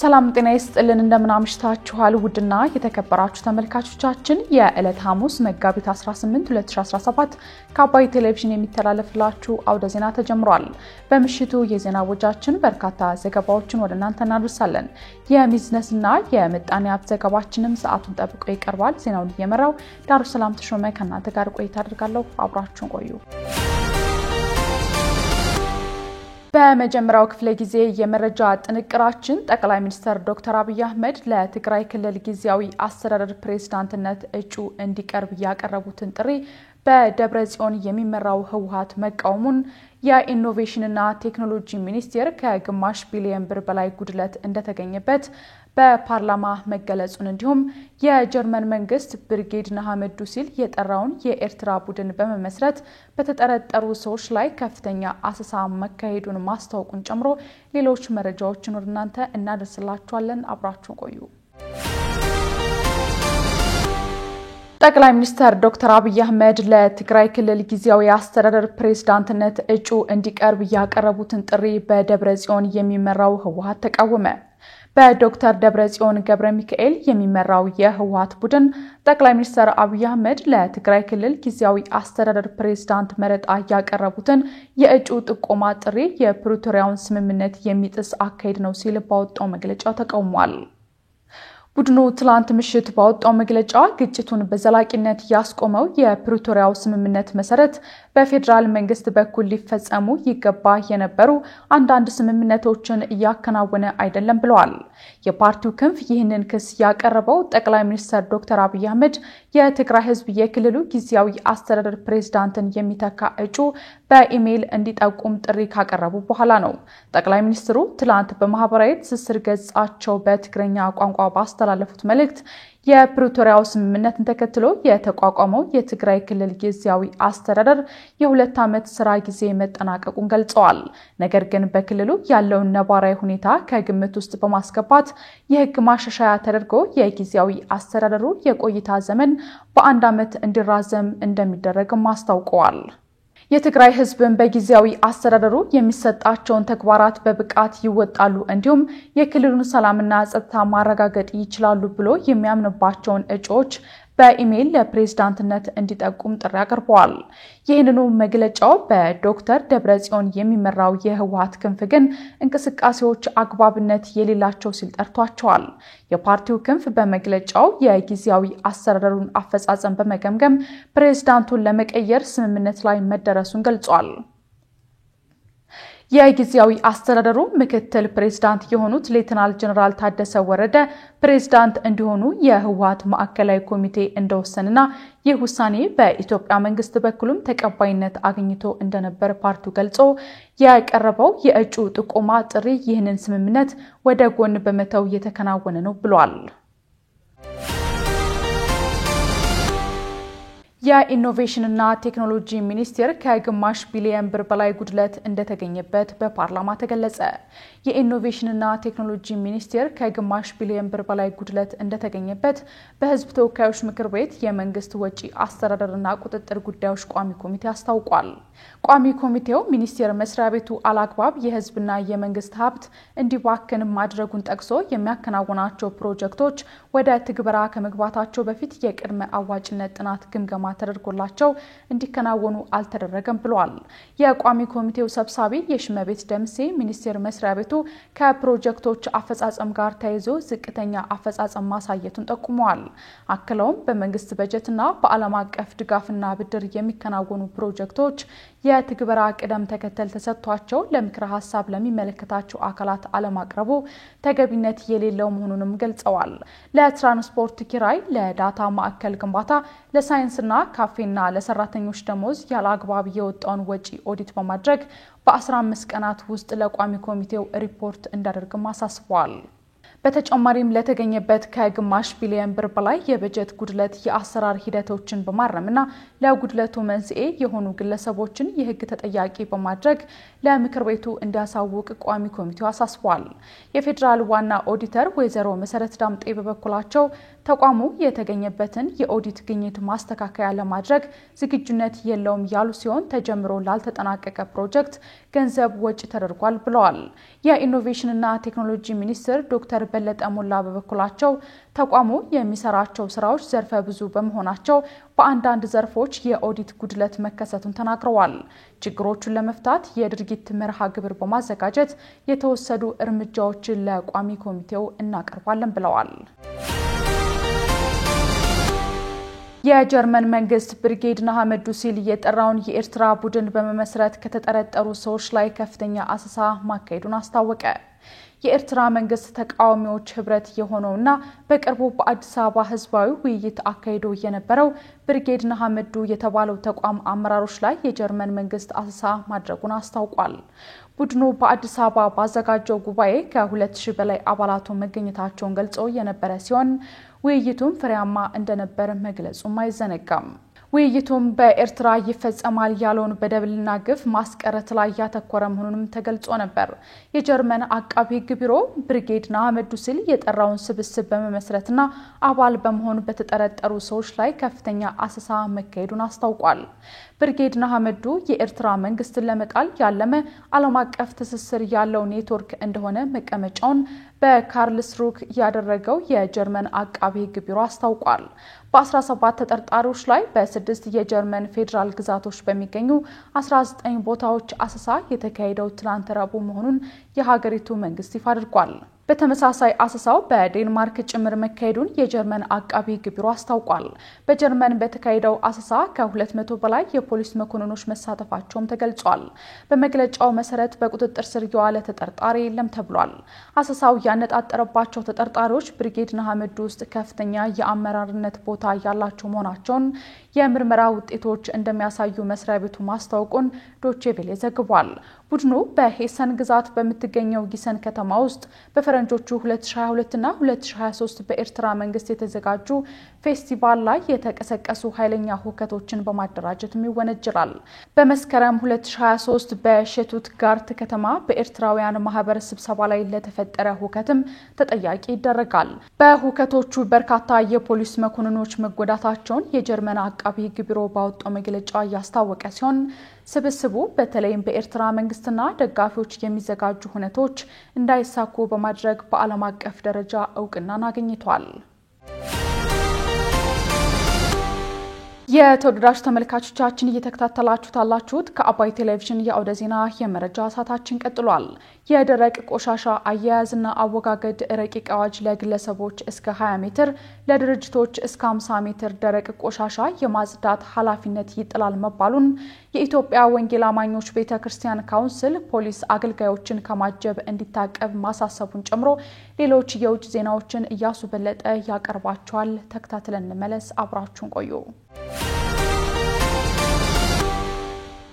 ሰላም ጤና ይስጥልን እንደምን አምሽታችኋል ውድና የተከበራችሁ ተመልካቾቻችን የዕለት ሐሙስ መጋቢት 18 2017 ከአባይ ቴሌቪዥን የሚተላለፍላችሁ አውደ ዜና ተጀምሯል። በምሽቱ የዜና ወጃችን በርካታ ዘገባዎችን ወደ እናንተ እናደርሳለን። የቢዝነስና የምጣኔ ሀብት ዘገባችንም ሰዓቱን ጠብቆ ይቀርባል። ዜናውን እየመራው ዳሩ ሰላም ተሾመ ከእናንተ ጋር ቆይታ አደርጋለሁ። አብራችሁን ቆዩ። በመጀመሪያው ክፍለ ጊዜ የመረጃ ጥንቅራችን ጠቅላይ ሚኒስትር ዶክተር አብይ አህመድ ለትግራይ ክልል ጊዜያዊ አስተዳደር ፕሬዝዳንትነት እጩ እንዲቀርብ ያቀረቡትን ጥሪ በደብረጽዮን የሚመራው ህወሓት መቃወሙን የኢኖቬሽንና ቴክኖሎጂ ሚኒስቴር ከግማሽ ቢሊዮን ብር በላይ ጉድለት እንደተገኘበት በፓርላማ መገለጹን እንዲሁም የጀርመን መንግስት ብርጌድ ንሓመዱ ሲል የጠራውን የኤርትራ ቡድን በመመስረት በተጠረጠሩ ሰዎች ላይ ከፍተኛ አሰሳ መካሄዱን ማስታወቁን ጨምሮ ሌሎች መረጃዎችን ወደ እናንተ እናደርስላችኋለን። አብራችሁን ቆዩ። ጠቅላይ ሚኒስትር ዶክተር አብይ አህመድ ለትግራይ ክልል ጊዜያዊ አስተዳደር ፕሬዝዳንትነት እጩ እንዲቀርብ ያቀረቡትን ጥሪ በደብረጽዮን የሚመራው ህወሓት ተቃወመ። በዶክተር ደብረጽዮን ገብረ ሚካኤል የሚመራው የህወሓት ቡድን ጠቅላይ ሚኒስትር አብይ አህመድ ለትግራይ ክልል ጊዜያዊ አስተዳደር ፕሬዝዳንት መረጣ ያቀረቡትን የእጩ ጥቆማ ጥሪ የፕሪቶሪያውን ስምምነት የሚጥስ አካሄድ ነው ሲል ባወጣው መግለጫ ተቃውሟል። ቡድኑ ትላንት ምሽት ባወጣው መግለጫ ግጭቱን በዘላቂነት ያስቆመው የፕሪቶሪያው ስምምነት መሰረት በፌደራል መንግስት በኩል ሊፈጸሙ ይገባ የነበሩ አንዳንድ ስምምነቶችን እያከናወነ አይደለም ብለዋል። የፓርቲው ክንፍ ይህንን ክስ ያቀረበው ጠቅላይ ሚኒስትር ዶክተር አብይ አህመድ የትግራይ ህዝብ የክልሉ ጊዜያዊ አስተዳደር ፕሬዝዳንትን የሚተካ እጩ በኢሜይል እንዲጠቁም ጥሪ ካቀረቡ በኋላ ነው። ጠቅላይ ሚኒስትሩ ትላንት በማህበራዊ ትስስር ገጻቸው በትግርኛ ቋንቋ ባስተላለፉት መልእክት የፕሪቶሪያው ስምምነትን ተከትሎ የተቋቋመው የትግራይ ክልል ጊዜያዊ አስተዳደር የ2 ዓመት ስራ ጊዜ መጠናቀቁን ገልጸዋል። ነገር ግን በክልሉ ያለውን ነባራዊ ሁኔታ ከግምት ውስጥ በማስገባት የህግ ማሻሻያ ተደርጎ የጊዜያዊ አስተዳደሩ የቆይታ ዘመን በ1 ዓመት እንዲራዘም እንደሚደረግም አስታውቀዋል። የትግራይ ህዝብን በጊዜያዊ አስተዳደሩ የሚሰጣቸውን ተግባራት በብቃት ይወጣሉ እንዲሁም የክልሉን ሰላምና ጸጥታ ማረጋገጥ ይችላሉ ብሎ የሚያምንባቸውን እጩዎች በኢሜይል ለፕሬዝዳንትነት እንዲጠቁም ጥሪ አቅርበዋል። ይህንኑ መግለጫው በዶክተር ደብረጽዮን የሚመራው የህወሓት ክንፍ ግን እንቅስቃሴዎች አግባብነት የሌላቸው ሲል ጠርቷቸዋል። የፓርቲው ክንፍ በመግለጫው የጊዜያዊ አስተዳደሩን አፈጻጸም በመገምገም ፕሬዝዳንቱን ለመቀየር ስምምነት ላይ መደረሱን ገልጿል። የጊዜያዊ አስተዳደሩ ምክትል ፕሬዝዳንት የሆኑት ሌተናል ጀነራል ታደሰ ወረደ ፕሬዝዳንት እንዲሆኑ የህወሓት ማዕከላዊ ኮሚቴ እንደወሰነና ይህ ውሳኔ በኢትዮጵያ መንግስት በኩልም ተቀባይነት አግኝቶ እንደነበር ፓርቲው ገልጾ ያቀረበው የእጩ ጥቆማ ጥሪ ይህንን ስምምነት ወደ ጎን በመተው የተከናወነ ነው ብሏል። የኢኖቬሽንና ቴክኖሎጂ ሚኒስቴር ከግማሽ ቢሊዮን ብር በላይ ጉድለት እንደተገኘበት በፓርላማ ተገለጸ። የኢኖቬሽንና ቴክኖሎጂ ሚኒስቴር ከግማሽ ቢሊዮን ብር በላይ ጉድለት እንደተገኘበት በህዝብ ተወካዮች ምክር ቤት የመንግስት ወጪ አስተዳደርና ቁጥጥር ጉዳዮች ቋሚ ኮሚቴ አስታውቋል። ቋሚ ኮሚቴው ሚኒስቴር መስሪያ ቤቱ አላግባብ የህዝብና የመንግስት ሀብት እንዲባክን ማድረጉን ጠቅሶ የሚያከናውናቸው ፕሮጀክቶች ወደ ትግበራ ከመግባታቸው በፊት የቅድመ አዋጭነት ጥናት ግምገማ ተደርጎላቸው እንዲከናወኑ አልተደረገም ብለዋል። የቋሚ ኮሚቴው ሰብሳቢ የሽመቤት ደምሴ ሚኒስቴር መስሪያ ቤቱ ከፕሮጀክቶች አፈጻጸም ጋር ተያይዞ ዝቅተኛ አፈጻጸም ማሳየቱን ጠቁመዋል። አክለውም በመንግስት በጀትና በዓለም አቀፍ ድጋፍና ብድር የሚከናወኑ ፕሮጀክቶች የትግበራ ቅደም ተከተል ተሰጥቷቸው ለምክረ ሐሳብ ለሚመለከታቸው አካላት አለማቅረቡ ተገቢነት የሌለው መሆኑንም ገልጸዋል። ለትራንስፖርት ኪራይ፣ ለዳታ ማዕከል ግንባታ፣ ለሳይንስና ካፌና ለሰራተኞች ደሞዝ ያለ አግባብ የወጣውን ወጪ ኦዲት በማድረግ በ15 ቀናት ውስጥ ለቋሚ ኮሚቴው ሪፖርት እንዳደርግም አሳስበዋል። በተጨማሪም ለተገኘበት ከግማሽ ቢሊዮን ብር በላይ የበጀት ጉድለት የአሰራር ሂደቶችን በማረምና ለጉድለቱ መንስኤ የሆኑ ግለሰቦችን የህግ ተጠያቂ በማድረግ ለምክር ቤቱ እንዲያሳውቅ ቋሚ ኮሚቴው አሳስቧል። የፌደራል ዋና ኦዲተር ወይዘሮ መሰረት ዳምጤ በበኩላቸው ተቋሙ የተገኘበትን የኦዲት ግኝት ማስተካከያ ለማድረግ ዝግጁነት የለውም ያሉ ሲሆን ተጀምሮ ላልተጠናቀቀ ፕሮጀክት ገንዘብ ወጪ ተደርጓል ብለዋል። የኢኖቬሽንና ቴክኖሎጂ ሚኒስትር ዶክተር በለጠ ሞላ በበኩላቸው ተቋሙ የሚሰራቸው ስራዎች ዘርፈ ብዙ በመሆናቸው በአንዳንድ ዘርፎች የኦዲት ጉድለት መከሰቱን ተናግረዋል። ችግሮቹን ለመፍታት የድርጊት መርሃ ግብር በማዘጋጀት የተወሰዱ እርምጃዎችን ለቋሚ ኮሚቴው እናቀርባለን ብለዋል። የጀርመን መንግስት ብርጌድ ንሓመዱ ሲል የጠራውን የኤርትራ ቡድን በመመስረት ከተጠረጠሩ ሰዎች ላይ ከፍተኛ አሰሳ ማካሄዱን አስታወቀ። የኤርትራ መንግስት ተቃዋሚዎች ህብረት የሆነውና በቅርቡ በአዲስ አበባ ህዝባዊ ውይይት አካሂዶ የነበረው ብርጌድ ንሓመዱ የተባለው ተቋም አመራሮች ላይ የጀርመን መንግስት አሰሳ ማድረጉን አስታውቋል። ቡድኑ በአዲስ አበባ ባዘጋጀው ጉባኤ ከ2000 በላይ አባላቱ መገኘታቸውን ገልጾ የነበረ ሲሆን ውይይቱም ፍሬያማ እንደነበር መግለጹም አይዘነጋም። ውይይቱም በኤርትራ ይፈጸማል ያለውን በደልና ግፍ ማስቀረት ላይ ያተኮረ መሆኑንም ተገልጾ ነበር። የጀርመን አቃቢ ህግ ቢሮ ብርጌድ ንሓመዱ ሲል የጠራውን ስብስብ በመመስረትና አባል በመሆን በተጠረጠሩ ሰዎች ላይ ከፍተኛ አሰሳ መካሄዱን አስታውቋል። ብርጌድ ንሓመዱ የኤርትራ መንግስትን ለመጣል ያለመ ዓለም አቀፍ ትስስር ያለው ኔትወርክ እንደሆነ መቀመጫውን በካርልስሩክ ያደረገው የጀርመን አቃቢ ህግ ቢሮ አስታውቋል። በ17 ተጠርጣሪዎች ላይ በ6 የጀርመን ፌደራል ግዛቶች በሚገኙ 19 ቦታዎች አሰሳ የተካሄደው ትናንት ረቡዕ መሆኑን የሀገሪቱ መንግስት ይፋ አድርጓል። በተመሳሳይ አሰሳው በዴንማርክ ጭምር መካሄዱን የጀርመን አቃቢ ህግ ቢሮ አስታውቋል። በጀርመን በተካሄደው አሰሳ ከ200 በላይ የፖሊስ መኮንኖች መሳተፋቸውም ተገልጿል። በመግለጫው መሰረት በቁጥጥር ስር የዋለ ተጠርጣሪ የለም ተብሏል። አሰሳው ያነጣጠረባቸው ተጠርጣሪዎች ብርጌድ ንሓመዱ ውስጥ ከፍተኛ የአመራርነት ቦታ ያላቸው መሆናቸውን የምርመራ ውጤቶች እንደሚያሳዩ መስሪያ ቤቱ ማስታወቁን ዶቼ ቬለ ዘግቧል። ቡድኑ በሄሰን ግዛት በምትገኘው ጊሰን ከተማ ውስጥ በፈረንጆቹ 2022 እና 2023 በኤርትራ መንግስት የተዘጋጁ ፌስቲቫል ላይ የተቀሰቀሱ ኃይለኛ ሁከቶችን በማደራጀት ይወነጀላል። በመስከረም 2023 በሼቱትጋርት ከተማ በኤርትራውያን ማህበር ስብሰባ ላይ ለተፈጠረ ሁከትም ተጠያቂ ይደረጋል። በሁከቶቹ በርካታ የፖሊስ መኮንኖች መጎዳታቸውን የጀርመን አቃቢ ህግ ቢሮ ባወጣው መግለጫ ያስታወቀ ሲሆን ስብስቡ በተለይም በኤርትራ መንግስትና ደጋፊዎች የሚዘጋጁ ሁነቶች እንዳይሳኩ በማድረግ በዓለም አቀፍ ደረጃ እውቅናን አግኝቷል። የተወደዳችሁ ተመልካቾቻችን እየተከታተላችሁት ያላችሁት ከአባይ ቴሌቪዥን የአውደ ዜና የመረጃ ሰዓታችን ቀጥሏል። የደረቅ ቆሻሻ አያያዝና አወጋገድ ረቂቅ አዋጅ ለግለሰቦች እስከ 20 ሜትር ለድርጅቶች እስከ 50 ሜትር ደረቅ ቆሻሻ የማጽዳት ኃላፊነት ይጥላል መባሉን የኢትዮጵያ ወንጌል አማኞች ቤተክርስቲያን ካውንስል ፖሊስ አገልጋዮችን ከማጀብ እንዲታቀብ ማሳሰቡን ጨምሮ ሌሎች የውጭ ዜናዎችን እያሱ በለጠ ያቀርባቸዋል። ተከታትለን እንመለስ። አብራችሁን ቆዩ።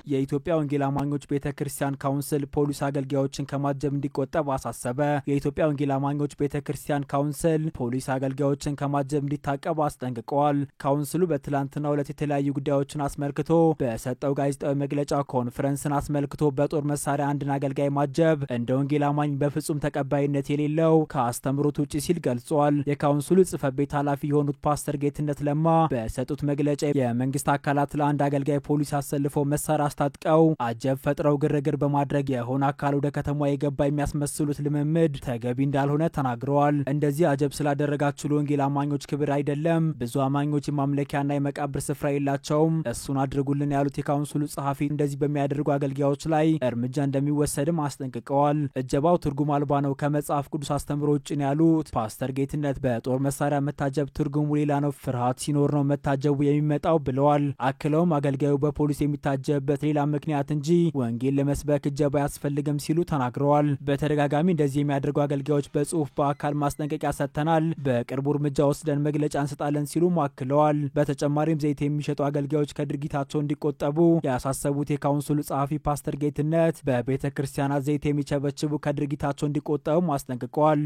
የኢትዮጵያ ወንጌል አማኞች ቤተክርስቲያን ካውንስል ፖሊስ አገልጋዮችን ከማጀብ እንዲቆጠብ አሳሰበ። የኢትዮጵያ ወንጌል አማኞች ቤተክርስቲያን ካውንስል ፖሊስ አገልጋዮችን ከማጀብ እንዲታቀብ አስጠንቅቀዋል። ካውንስሉ በትላንትናው ዕለት የተለያዩ ጉዳዮችን አስመልክቶ በሰጠው ጋዜጣዊ መግለጫ ኮንፈረንስን አስመልክቶ በጦር መሳሪያ አንድን አገልጋይ ማጀብ እንደ ወንጌል አማኝ በፍጹም ተቀባይነት የሌለው ከአስተምሮት ውጪ ሲል ገልጿል። የካውንስሉ ጽሕፈት ቤት ኃላፊ የሆኑት ፓስተር ጌትነት ለማ በሰጡት መግለጫ የመንግስት አካላት ለአንድ አገልጋይ ፖሊስ አሰልፈው መሳሪያ ታጥቀው አጀብ ፈጥረው ግርግር በማድረግ የሆነ አካል ወደ ከተማ የገባ የሚያስመስሉት ልምምድ ተገቢ እንዳልሆነ ተናግረዋል። እንደዚህ አጀብ ስላደረጋችሁ ለወንጌል አማኞች ክብር አይደለም፣ ብዙ አማኞች የማምለኪያና የመቃብር ስፍራ የላቸውም፣ እሱን አድርጉልን ያሉት የካውንስሉ ጸሐፊ እንደዚህ በሚያደርጉ አገልጋዮች ላይ እርምጃ እንደሚወሰድም አስጠንቅቀዋል። እጀባው ትርጉም አልባ ነው፣ ከመጽሐፍ ቅዱስ አስተምሮ ውጭ ነው ያሉት ፓስተር ጌትነት በጦር መሳሪያ መታጀብ ትርጉሙ ሌላ ነው፣ ፍርሃት ሲኖር ነው መታጀቡ የሚመጣው ብለዋል። አክለውም አገልጋዩ በፖሊስ የሚታጀብበት ሌላ ምክንያት እንጂ ወንጌል ለመስበክ እጀባ ያስፈልግም ሲሉ ተናግረዋል። በተደጋጋሚ እንደዚህ የሚያደርጉ አገልጋዮች በጽሁፍ በአካል ማስጠንቀቂያ ሰጥተናል፣ በቅርቡ እርምጃ ወስደን መግለጫ እንሰጣለን ሲሉ አክለዋል። በተጨማሪም ዘይት የሚሸጡ አገልጋዮች ከድርጊታቸው እንዲቆጠቡ ያሳሰቡት የካውንስሉ ጸሐፊ ፓስተር ጌትነት በቤተክርስቲያናት ዘይት የሚቸበችቡ ከድርጊታቸው እንዲቆጠቡ አስጠንቅቀዋል።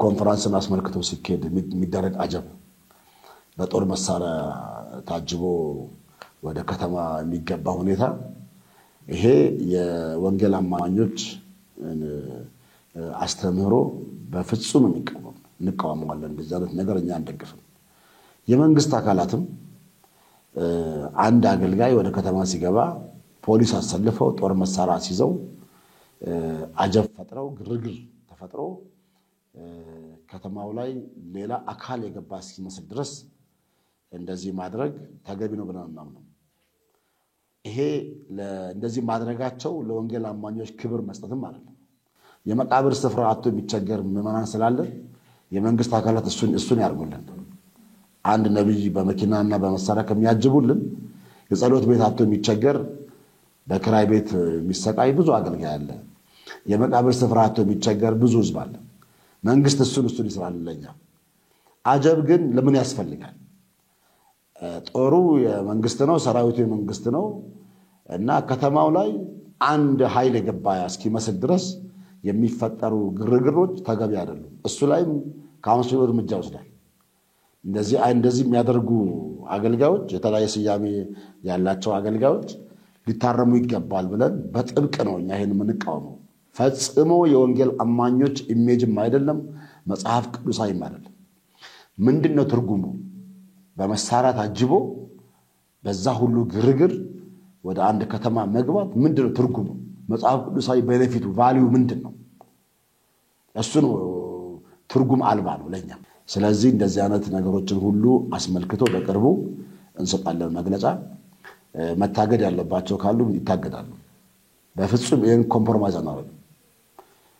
ኮንፈረንስን አስመልክቶ ሲኬድ የሚደረግ አጀብ በጦር መሳሪያ ታጅቦ ወደ ከተማ የሚገባ ሁኔታ ይሄ የወንጌል አማኞች አስተምህሮ በፍጹም እንቃወማለን። እንደዚህ አይነት ነገር እኛ አንደግፍም። የመንግስት አካላትም አንድ አገልጋይ ወደ ከተማ ሲገባ ፖሊስ አሰልፈው ጦር መሳሪያ ሲይዘው አጀብ ፈጥረው ግርግር ተፈጥሮ ከተማው ላይ ሌላ አካል የገባ እስኪመስል ድረስ እንደዚህ ማድረግ ተገቢ ነው ብለን እናምናለን። ይሄ እንደዚህ ማድረጋቸው ለወንጌል አማኞች ክብር መስጠትም አይደለም። የመቃብር ስፍራ አጥቶ የሚቸገር ምዕመናን ስላለ የመንግስት አካላት እሱን ያርጉልን። አንድ ነብይ በመኪናና በመሳሪያ ከሚያጅቡልን የጸሎት ቤት አጥቶ የሚቸገር በክራይ ቤት የሚሰቃይ ብዙ አገልጋይ አለ። የመቃብር ስፍራ አጥቶ የሚቸገር ብዙ ህዝብ አለ። መንግስት እሱን ይስራልልኛ። አጀብ ግን ለምን ያስፈልጋል? ጦሩ የመንግስት ነው፣ ሰራዊቱ የመንግስት ነው እና ከተማው ላይ አንድ ኃይል የገባ እስኪመስል ድረስ የሚፈጠሩ ግርግሮች ተገቢ አይደሉም። እሱ ላይም ካውንስሉ እርምጃ ወስዷል። እንደዚህ የሚያደርጉ አገልጋዮች የተለያየ ስያሜ ያላቸው አገልጋዮች ሊታረሙ ይገባል ብለን በጥብቅ ነው እኛ ይሄን የምንቃወመው። ፈጽሞ የወንጌል አማኞች ኢሜጅም አይደለም፣ መጽሐፍ ቅዱሳዊም አይደለም። ምንድነው ትርጉሙ? በመሳሪያ ታጅቦ በዛ ሁሉ ግርግር ወደ አንድ ከተማ መግባት ምንድነው ትርጉሙ? መጽሐፍ ቅዱሳዊ ቤኔፊቱ ቫልዩ ምንድነው? እሱ ነው ትርጉም አልባ ነው ለኛ። ስለዚህ እንደዚህ አይነት ነገሮችን ሁሉ አስመልክቶ በቅርቡ እንሰጣለን መግለጫ። መታገድ ያለባቸው ካሉ ይታገዳሉ። በፍጹም ይሄን ኮምፕሮማይዝ አናደርግም።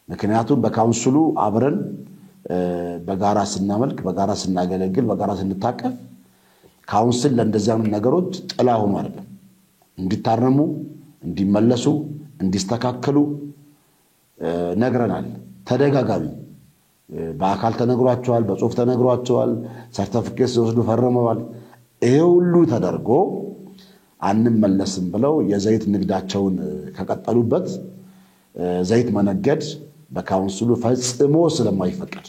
ምክንያቱም በካውንስሉ አብረን በጋራ ስናመልክ፣ በጋራ ስናገለግል፣ በጋራ ስንታቀፍ ካውንስል ለእንደዚህ አይነት ነገሮች ጥላ ሆኖ አይደለም። እንዲታረሙ፣ እንዲመለሱ፣ እንዲስተካከሉ ነግረናል። ተደጋጋሚ በአካል ተነግሯቸዋል፣ በጽሁፍ ተነግሯቸዋል፣ ሰርቲፊኬት ሲወስዱ ፈርመዋል። ይሄ ሁሉ ተደርጎ አንመለስም ብለው የዘይት ንግዳቸውን ከቀጠሉበት ዘይት መነገድ በካውንስሉ ፈጽሞ ስለማይፈቀድ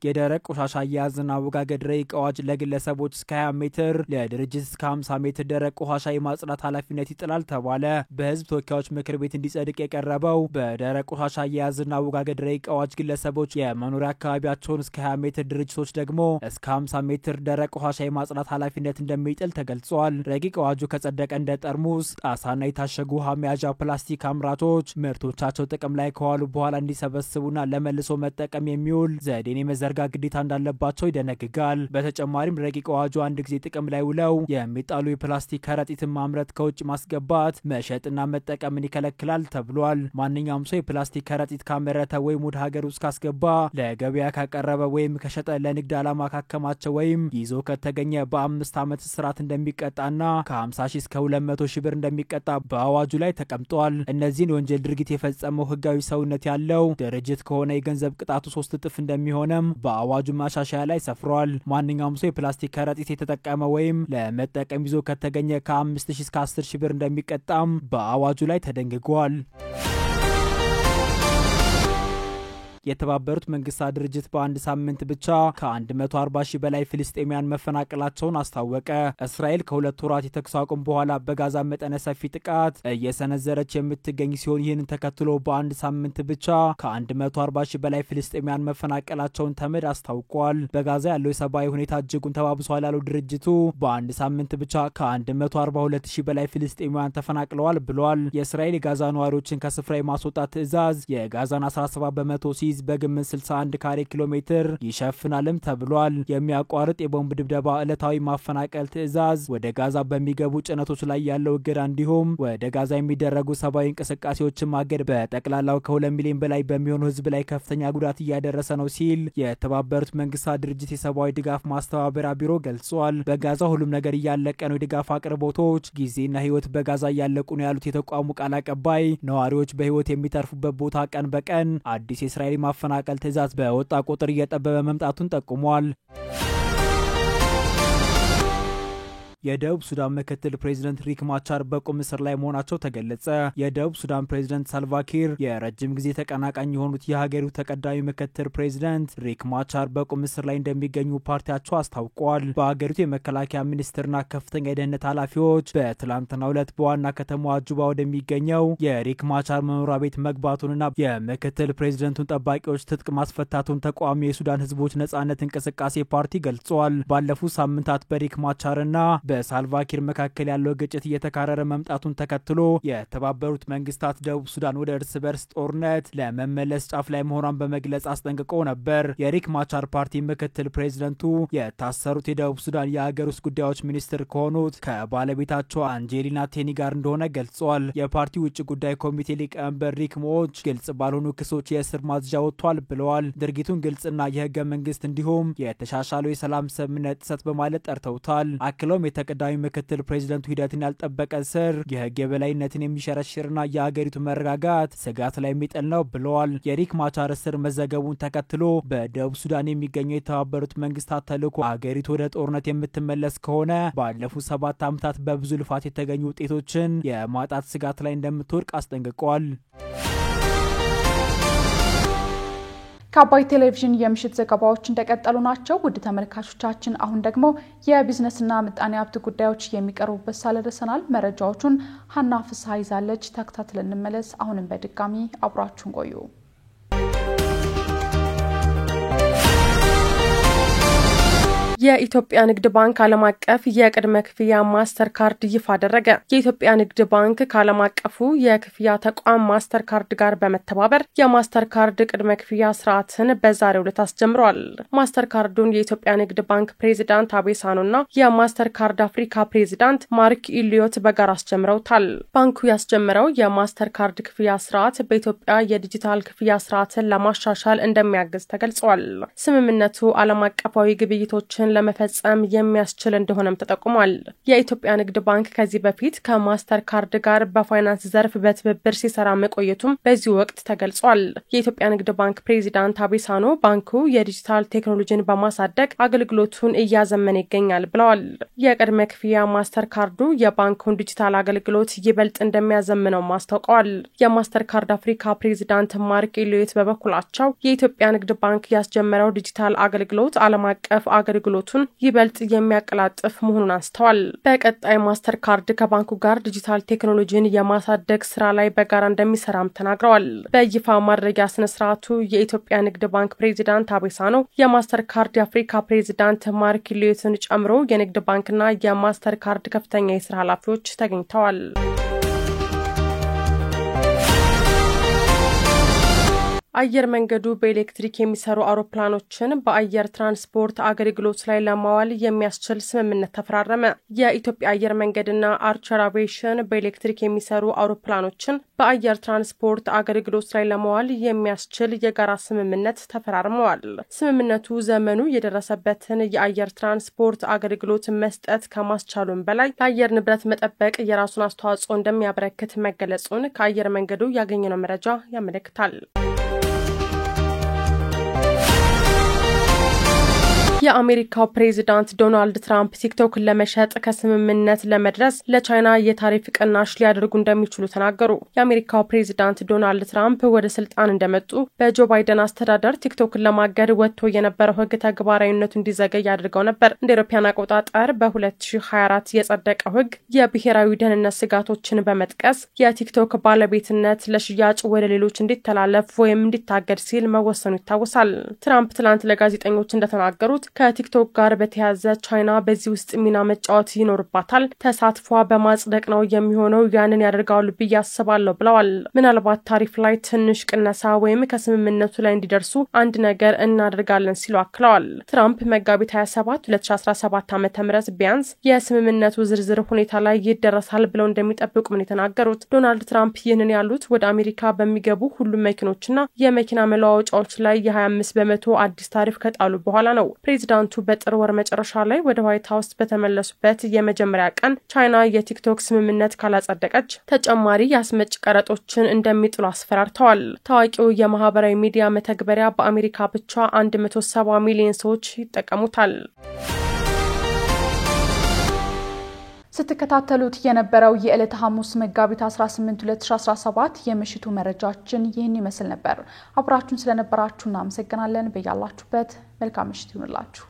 የደረቅ ቆሻሻ አያያዝና አወጋገድ ረቂቅ አዋጅ ለግለሰቦች እስከ 20 ሜትር ለድርጅት እስከ 50 ሜትር ደረቅ ቆሻሻ የማጽዳት ኃላፊነት ይጥላል ተባለ። በህዝብ ተወካዮች ምክር ቤት እንዲጸድቅ የቀረበው በደረቅ ቆሻሻ አያያዝና አወጋገድ ረቂቅ አዋጅ ግለሰቦች የመኖሪያ አካባቢያቸውን እስከ 20 ሜትር፣ ድርጅቶች ደግሞ እስከ 50 ሜትር ደረቅ ቆሻሻ የማጽዳት ኃላፊነት እንደሚጥል ተገልጿል። ረቂቅ አዋጁ ከጸደቀ እንደ ጠርሙስ፣ ጣሳና የታሸጉ ውሃ መያዣ ፕላስቲክ አምራቾች ምርቶቻቸው ጥቅም ላይ ከዋሉ በኋላ እንዲሰበስቡና ለመልሶ መጠቀም የሚውል ዘዴን የመዘርጋ ግዴታ እንዳለባቸው ይደነግጋል። በተጨማሪም ረቂቅ አዋጁ አንድ ጊዜ ጥቅም ላይ ውለው የሚጣሉ የፕላስቲክ ከረጢትን ማምረት፣ ከውጭ ማስገባት፣ መሸጥና መጠቀምን ይከለክላል ተብሏል። ማንኛውም ሰው የፕላስቲክ ከረጢት ካመረተ ወይም ወደ ሀገር ውስጥ ካስገባ፣ ለገበያ ካቀረበ ወይም ከሸጠ፣ ለንግድ ዓላማ ካከማቸ ወይም ይዞ ከተገኘ በ5 ዓመት እስራት እንደሚቀጣና ከ50 ሺህ እስከ 200 ሺህ ብር እንደሚቀጣ በአዋጁ ላይ ተቀምጧል። እነዚህን የወንጀል ድርጊት የፈጸመው ህጋዊ ሰውነት ያለው ድርጅት ከሆነ የገንዘብ ቅጣቱ 3 እጥፍ እንደሚሆንም በአዋጁ ማሻሻያ ላይ ሰፍሯል። ማንኛውም ሰው የፕላስቲክ ከረጢት የተጠቀመ ወይም ለመጠቀም ይዞ ከተገኘ ከ5000 እስከ 10000 ብር እንደሚቀጣም በአዋጁ ላይ ተደንግጓል። የተባበሩት መንግስታት ድርጅት በአንድ ሳምንት ብቻ ከ140 ሺህ በላይ ፍልስጤማውያን መፈናቀላቸውን አስታወቀ። እስራኤል ከ2 ወራት የተኩስ አቁም በኋላ በጋዛ መጠነ ሰፊ ጥቃት እየሰነዘረች የምትገኝ ሲሆን ይህንን ተከትሎ በአንድ ሳምንት ብቻ ከ140 ሺህ በላይ ፍልስጤማውያን መፈናቀላቸውን ተመድ አስታውቋል። በጋዛ ያለው የሰብአዊ ሁኔታ እጅጉን ተባብሷል ያለው ድርጅቱ በአንድ ሳምንት ብቻ ከ142 ሺህ በላይ ፍልስጤማውያን ተፈናቅለዋል ብሏል። የእስራኤል የጋዛ ነዋሪዎችን ከስፍራ የማስወጣት ትዕዛዝ የጋዛን 17% ሲይዝ በግምት 61 ካሬ ኪሎ ሜትር ይሸፍናልም ተብሏል። የሚያቋርጥ የቦምብ ድብደባ፣ ዕለታዊ ማፈናቀል ትዕዛዝ፣ ወደ ጋዛ በሚገቡ ጭነቶች ላይ ያለው እገዳ እንዲሁም ወደ ጋዛ የሚደረጉ ሰብአዊ እንቅስቃሴዎችን ማገድ በጠቅላላው ከ2 ሚሊዮን በላይ በሚሆኑ ህዝብ ላይ ከፍተኛ ጉዳት እያደረሰ ነው ሲል የተባበሩት መንግስታት ድርጅት የሰብአዊ ድጋፍ ማስተባበሪያ ቢሮ ገልጿል። በጋዛ ሁሉም ነገር እያለቀ ነው፣ የድጋፍ አቅርቦቶች ጊዜና ህይወት በጋዛ እያለቁ ነው ያሉት የተቋሙ ቃል አቀባይ ነዋሪዎች በህይወት የሚተርፉበት ቦታ ቀን በቀን አዲስ የእስራኤል ማፈናቀል ትዕዛዝ በወጣ ቁጥር እየጠበበ መምጣቱን ጠቁሟል። የደቡብ ሱዳን ምክትል ፕሬዚደንት ሪክ ማቻር በቁም እስር ላይ መሆናቸው ተገለጸ። የደቡብ ሱዳን ፕሬዚደንት ሳልቫኪር የረጅም ጊዜ ተቀናቃኝ የሆኑት የሀገሪቱ ተቀዳሚ ምክትል ፕሬዚደንት ሪክ ማቻር በቁም እስር ላይ እንደሚገኙ ፓርቲያቸው አስታውቋል። በሀገሪቱ የመከላከያ ሚኒስትርና ከፍተኛ የደህንነት ኃላፊዎች በትላንትናው ዕለት በዋና ከተማዋ ጁባ ወደሚገኘው የሪክ ማቻር መኖሪያ ቤት መግባቱንና የምክትል ፕሬዚደንቱን ጠባቂዎች ትጥቅ ማስፈታቱን ተቃዋሚ የሱዳን ህዝቦች ነጻነት እንቅስቃሴ ፓርቲ ገልጿል። ባለፉት ሳምንታት በሪክ ማቻርና በሳልቫኪር መካከል ያለው ግጭት እየተካረረ መምጣቱን ተከትሎ የተባበሩት መንግስታት ደቡብ ሱዳን ወደ እርስ በርስ ጦርነት ለመመለስ ጫፍ ላይ መሆኗን በመግለጽ አስጠንቅቆ ነበር። የሪክ ማቻር ፓርቲ ምክትል ፕሬዚደንቱ የታሰሩት የደቡብ ሱዳን የሀገር ውስጥ ጉዳዮች ሚኒስትር ከሆኑት ከባለቤታቸው አንጄሊና ቴኒ ጋር እንደሆነ ገልጿል። የፓርቲው ውጭ ጉዳይ ኮሚቴ ሊቀመንበር ሪክ ሞች ግልጽ ባልሆኑ ክሶች የእስር ማዝዣ ወጥቷል ብለዋል። ድርጊቱን ግልጽና የህገ መንግስት እንዲሁም የተሻሻለው የሰላም ስምምነት ጥሰት በማለት ጠርተውታል። አክለውም የተቀዳሚ ምክትል ፕሬዚደንቱ ሂደትን ያልጠበቀ እስር የህግ የበላይነትን የሚሸረሽርና የሀገሪቱ መረጋጋት ስጋት ላይ የሚጥል ነው ብለዋል። የሪክ ማቻር እስር መዘገቡን ተከትሎ በደቡብ ሱዳን የሚገኘው የተባበሩት መንግስታት ተልዕኮ ሀገሪቱ ወደ ጦርነት የምትመለስ ከሆነ ባለፉት 7 ዓመታት በብዙ ልፋት የተገኙ ውጤቶችን የማጣት ስጋት ላይ እንደምትወድቅ አስጠንቅቀዋል። ከአባይ ቴሌቪዥን የምሽት ዘገባዎች እንደቀጠሉ ናቸው። ውድ ተመልካቾቻችን አሁን ደግሞ የቢዝነስና ምጣኔ ሀብት ጉዳዮች የሚቀርቡበት ሳለ ደርሰናል። መረጃዎቹን ሀና ፍስሐ ይዛለች። ተከታትለን እንመለስ። አሁንም በድጋሚ አብራችሁን ቆዩ። የኢትዮጵያ ንግድ ባንክ ዓለም አቀፍ የቅድመ ክፍያ ማስተር ካርድ ይፋ አደረገ። የኢትዮጵያ ንግድ ባንክ ከዓለም አቀፉ የክፍያ ተቋም ማስተር ካርድ ጋር በመተባበር የማስተር ካርድ ቅድመ ክፍያ ስርዓትን በዛሬው ዕለት አስጀምሯል። ማስተር ካርዱን የኢትዮጵያ ንግድ ባንክ ፕሬዚዳንት አቤሳኖና የማስተር ካርድ አፍሪካ ፕሬዚዳንት ማርክ ኢሊዮት በጋራ አስጀምረውታል። ባንኩ ያስጀመረው የማስተር ካርድ ክፍያ ስርዓት በኢትዮጵያ የዲጂታል ክፍያ ስርዓትን ለማሻሻል እንደሚያግዝ ተገልጿል። ስምምነቱ ዓለም አቀፋዊ ግብይቶችን ለመፈጸም የሚያስችል እንደሆነም ተጠቁሟል። የኢትዮጵያ ንግድ ባንክ ከዚህ በፊት ከማስተር ካርድ ጋር በፋይናንስ ዘርፍ በትብብር ሲሰራ መቆየቱም በዚህ ወቅት ተገልጿል። የኢትዮጵያ ንግድ ባንክ ፕሬዚዳንት አቤሳኖ ባንኩ የዲጂታል ቴክኖሎጂን በማሳደግ አገልግሎቱን እያዘመነ ይገኛል ብለዋል። የቅድመ ክፍያ ማስተር ካርዱ የባንኩን ዲጂታል አገልግሎት ይበልጥ እንደሚያዘምነው አስታውቀዋል። የማስተር ካርድ አፍሪካ ፕሬዚዳንት ማርክ ኢሊዮት በበኩላቸው የኢትዮጵያ ንግድ ባንክ ያስጀመረው ዲጂታል አገልግሎት ዓለም አቀፍ አገልግሎቱን ይበልጥ የሚያቀላጥፍ መሆኑን አንስተዋል። በቀጣይ ማስተር ካርድ ከባንኩ ጋር ዲጂታል ቴክኖሎጂን የማሳደግ ስራ ላይ በጋራ እንደሚሰራም ተናግረዋል። በይፋ ማድረጊያ ስነ ስርዓቱ የኢትዮጵያ ንግድ ባንክ ፕሬዚዳንት አቤሳኖ፣ የማስተር ካርድ የአፍሪካ ፕሬዚዳንት ማርክ ኢሊዮትን ጨምሮ የንግድ ባንክና የማስተር ካርድ ከፍተኛ የስራ ኃላፊዎች ተገኝተዋል። አየር መንገዱ በኤሌክትሪክ የሚሰሩ አውሮፕላኖችን በአየር ትራንስፖርት አገልግሎት ላይ ለማዋል የሚያስችል ስምምነት ተፈራረመ። የኢትዮጵያ አየር መንገድና አርቸር አቪዬሽን በኤሌክትሪክ የሚሰሩ አውሮፕላኖችን በአየር ትራንስፖርት አገልግሎት ላይ ለማዋል የሚያስችል የጋራ ስምምነት ተፈራርመዋል። ስምምነቱ ዘመኑ የደረሰበትን የአየር ትራንስፖርት አገልግሎት መስጠት ከማስቻሉም በላይ ለአየር ንብረት መጠበቅ የራሱን አስተዋጽኦ እንደሚያበረክት መገለጹን ከአየር መንገዱ ያገኘነው መረጃ ያመለክታል። የአሜሪካው ፕሬዚዳንት ዶናልድ ትራምፕ ቲክቶክን ለመሸጥ ከስምምነት ለመድረስ ለቻይና የታሪፍ ቅናሽ ሊያደርጉ እንደሚችሉ ተናገሩ። የአሜሪካው ፕሬዚዳንት ዶናልድ ትራምፕ ወደ ስልጣን እንደመጡ በጆ ባይደን አስተዳደር ቲክቶክን ለማገድ ወጥቶ የነበረው ሕግ ተግባራዊነቱ እንዲዘገይ አድርገው ነበር። እንደ አውሮፓውያን አቆጣጠር በ2024 የጸደቀው ሕግ የብሔራዊ ደህንነት ስጋቶችን በመጥቀስ የቲክቶክ ባለቤትነት ለሽያጭ ወደ ሌሎች እንዲተላለፍ ወይም እንዲታገድ ሲል መወሰኑ ይታወሳል። ትራምፕ ትላንት ለጋዜጠኞች እንደተናገሩት ከቲክቶክ ጋር በተያያዘ ቻይና በዚህ ውስጥ ሚና መጫወት ይኖርባታል። ተሳትፏ በማጽደቅ ነው የሚሆነው። ያንን ያደርጋሉ ብዬ አስባለሁ ብለዋል። ምናልባት ታሪፍ ላይ ትንሽ ቅነሳ ወይም ከስምምነቱ ላይ እንዲደርሱ አንድ ነገር እናደርጋለን ሲሉ አክለዋል። ትራምፕ መጋቢት 27 2017 ዓ.ም ቢያንስ የስምምነቱ ዝርዝር ሁኔታ ላይ ይደረሳል ብለው እንደሚጠብቁ ምን የተናገሩት ዶናልድ ትራምፕ ይህንን ያሉት ወደ አሜሪካ በሚገቡ ሁሉም መኪኖችና የመኪና መለዋወጫዎች ላይ የ25% አዲስ ታሪፍ ከጣሉ በኋላ ነው። ፕሬዚዳንቱ በጥር ወር መጨረሻ ላይ ወደ ዋይት ሃውስ በተመለሱበት የመጀመሪያ ቀን ቻይና የቲክቶክ ስምምነት ካላጸደቀች ተጨማሪ የአስመጭ ቀረጦችን እንደሚጥሉ አስፈራርተዋል። ታዋቂው የማህበራዊ ሚዲያ መተግበሪያ በአሜሪካ ብቻ 170 ሚሊዮን ሰዎች ይጠቀሙታል። ስትከታተሉት የነበረው የዕለተ ሐሙስ መጋቢት 18 2017 የምሽቱ መረጃችን ይህን ይመስል ነበር። አብራችሁን ስለነበራችሁ እናመሰግናለን። በያላችሁበት መልካም ምሽት ይሁንላችሁ።